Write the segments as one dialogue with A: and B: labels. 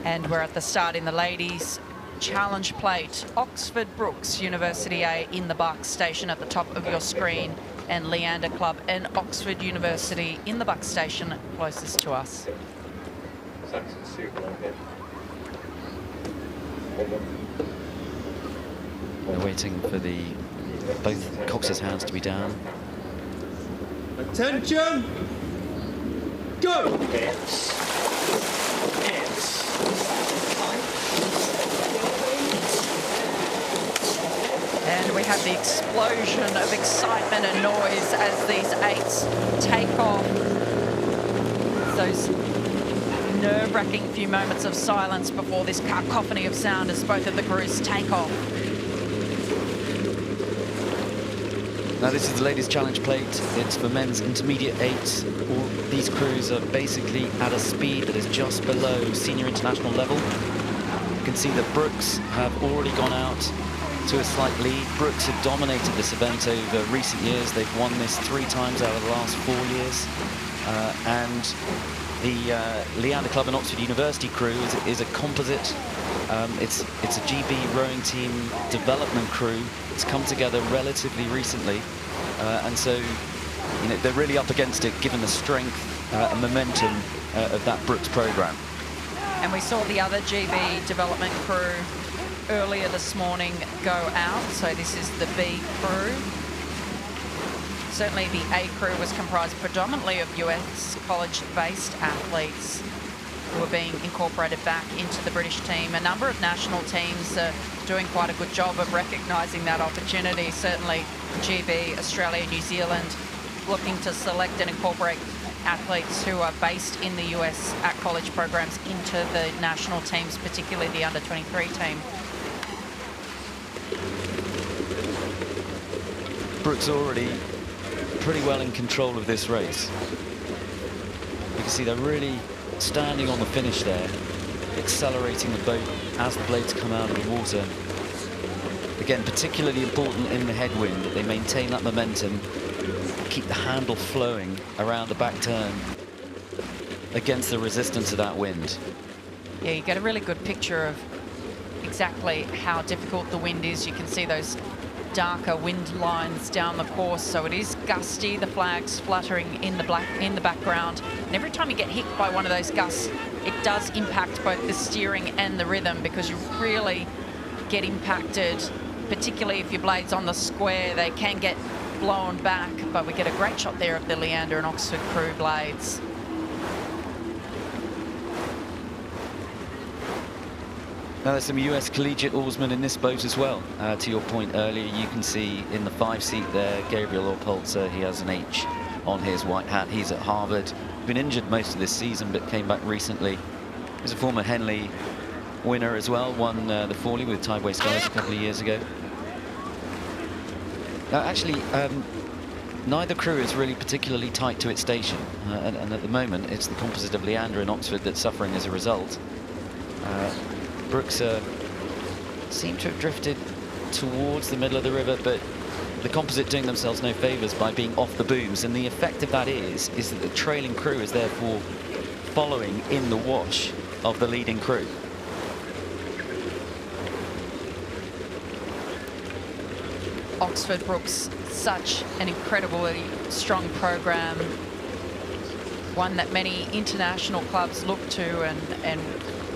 A: And we're at the start in the ladies' challenge plate. Oxford Brookes University A in the buck station at the top of your screen, and Leander Club and Oxford University in the buck station closest to us.
B: We're waiting for both Cox's hands to be down.
C: Attention! Go!
A: And we have the explosion of excitement and noise as these eights take off. Those nerve-wracking few moments of silence before this cacophony of sound as both of the crews take off.
B: Now this is the ladies' challenge plate. It's for men's intermediate eights. All these crews are basically at a speed that is just below senior international level. You can see that Brookes have already gone out to a slight lead. Brookes have dominated this event over recent years. They've won this 3 times out of the last 4 years. And the Leander Club and Oxford University crew is a composite. It's a GB rowing team development crew. It's come together relatively recently, and so they're really up against it, given the strength and momentum of that Brookes program.
A: And we saw the other GB development crew earlier this morning go out, so this is the B crew. Certainly the A crew was comprised predominantly of US college-based athletes who are being incorporated back into the British team. A number of national teams are doing quite a good job of recognising that opportunity. Certainly GB, Australia, New Zealand, looking to select and incorporate athletes who are based in the US at college programs into the national teams, particularly the under-23 team.
B: Brookes already pretty well in control of this race. You can see they're really standing on the finish there, accelerating the boat as the blades come out of the water. Again, particularly important in the headwind that they maintain that momentum, keep the handle flowing around the back turn against the resistance of that wind.
A: Yeah, you get a really good picture of exactly how difficult the wind is. You can see those darker wind lines down the course, so it is gusty, the flags fluttering in the background, and every time you get hit by one of those gusts, it does impact both the steering and the rhythm, because you really get impacted, particularly if your blade's on the square. They can get blown back, but we get a great shot there of the Leander and Oxford crew blades.
B: Now there's some US collegiate oarsmen in this boat as well. To your point earlier, you can see in the 5 seat there, Gabriel Orpolzer. He has an H on his white hat. He's at Harvard. Been injured most of this season, but came back recently. He's a former Henley winner as well. Won the Forley with Tideway Skies a couple of years ago. Now actually, neither crew is really particularly tight to its station. And at the moment, it's the composite of Leander and Oxford that's suffering as a result. Brookes seem to have drifted towards the middle of the river, but the composite doing themselves no favours by being off the booms, and the effect of that is that the trailing crew is therefore following in the wash of the leading crew.
A: Oxford Brookes, such an incredibly strong program, one that many international clubs look to and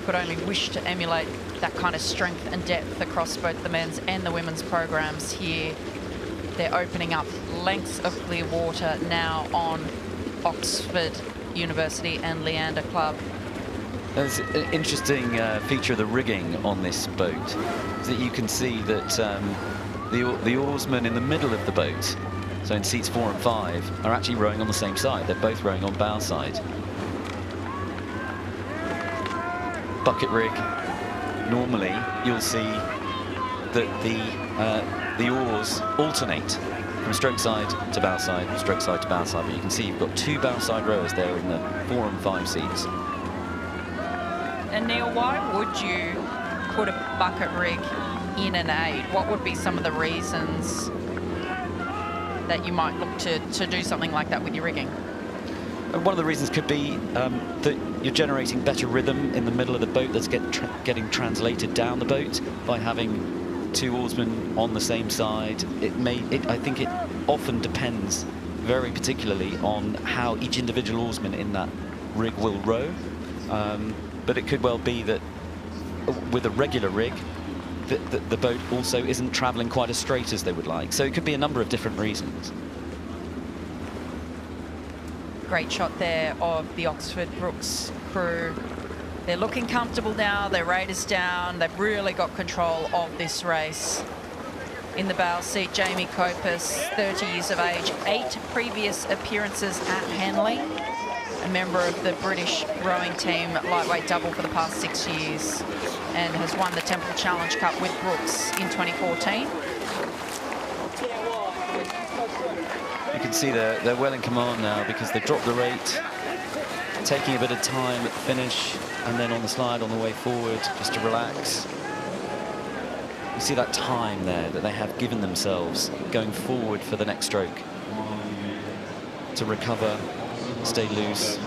A: could only wish to emulate that kind of strength and depth across both the men's and the women's programs here. They're opening up lengths of clear water now on Oxford University and Leander Club.
B: There's an interesting feature of the rigging on this boat, is that you can see that the oarsmen in the middle of the boat, so in seats 4 and 5, are actually rowing on the same side. They're both rowing on bow side. Bucket rig, normally you'll see that the oars alternate from stroke side to bow side, stroke side to bow side, but you can see you've got 2 bow side rowers there in the 4 and 5 seats.
A: And Neil, why would you put a bucket rig in an 8? What would be some of the reasons that you might look to do something like that with your rigging?
B: one of the reasons could be that you're generating better rhythm in the middle of the boat that's getting translated down the boat by having two oarsmen on the same side. I think it often depends very particularly on how each individual oarsman in that rig will row. But it could well be that with a regular rig, the boat also isn't traveling quite as straight as they would like. So it could be a number of different reasons.
A: Great shot there of the Oxford Brookes crew. They're looking comfortable now, their rate is down, they've really got control of this race. In the bow seat, Jamie Copus, 30 years of age, 8 previous appearances at Henley, a member of the British rowing team lightweight double for the past 6 years, and has won the Temple Challenge Cup with Brookes in 2014.
B: You can see they're well in command now because they've dropped the rate, taking a bit of time at the finish, and then on the slide on the way forward, just to relax. You see that time there that they have given themselves going forward for the next stroke to recover, stay loose.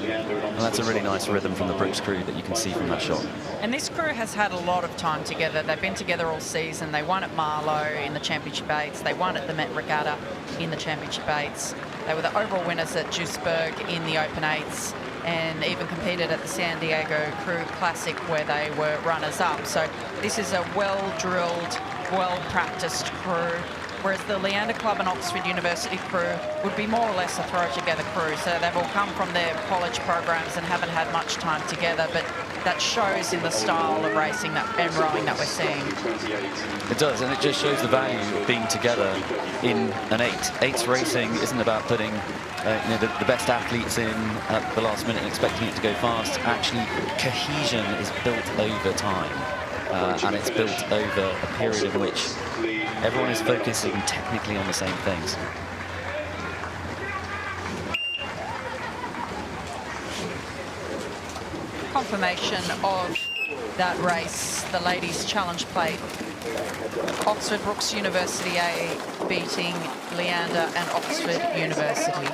B: And that's a really nice rhythm from the Brookes crew that you can see from that shot.
A: And this crew has had a lot of time together. They've been together all season. They won at Marlow in the Championship 8s. They won at the Met Regatta in the Championship 8s. They were the overall winners at Duisburg in the Open 8s, and even competed at the San Diego Crew Classic where they were runners-up. So this is a well-drilled, well-practiced crew, whereas the Leander Club and Oxford University crew would be more or less a throw-together crew. So they've all come from their college programs and haven't had much time together, but that shows in the style of racing and rowing that we're seeing.
B: It does, and it just shows the value of being together in an 8. 8's racing isn't about putting the best athletes in at the last minute and expecting it to go fast. Actually, cohesion is built over time, and it's built over a period in which everyone is focusing technically on the same things.
A: Confirmation of that race, the ladies' challenge plate. Oxford Brookes University A beating Leander and Oxford University.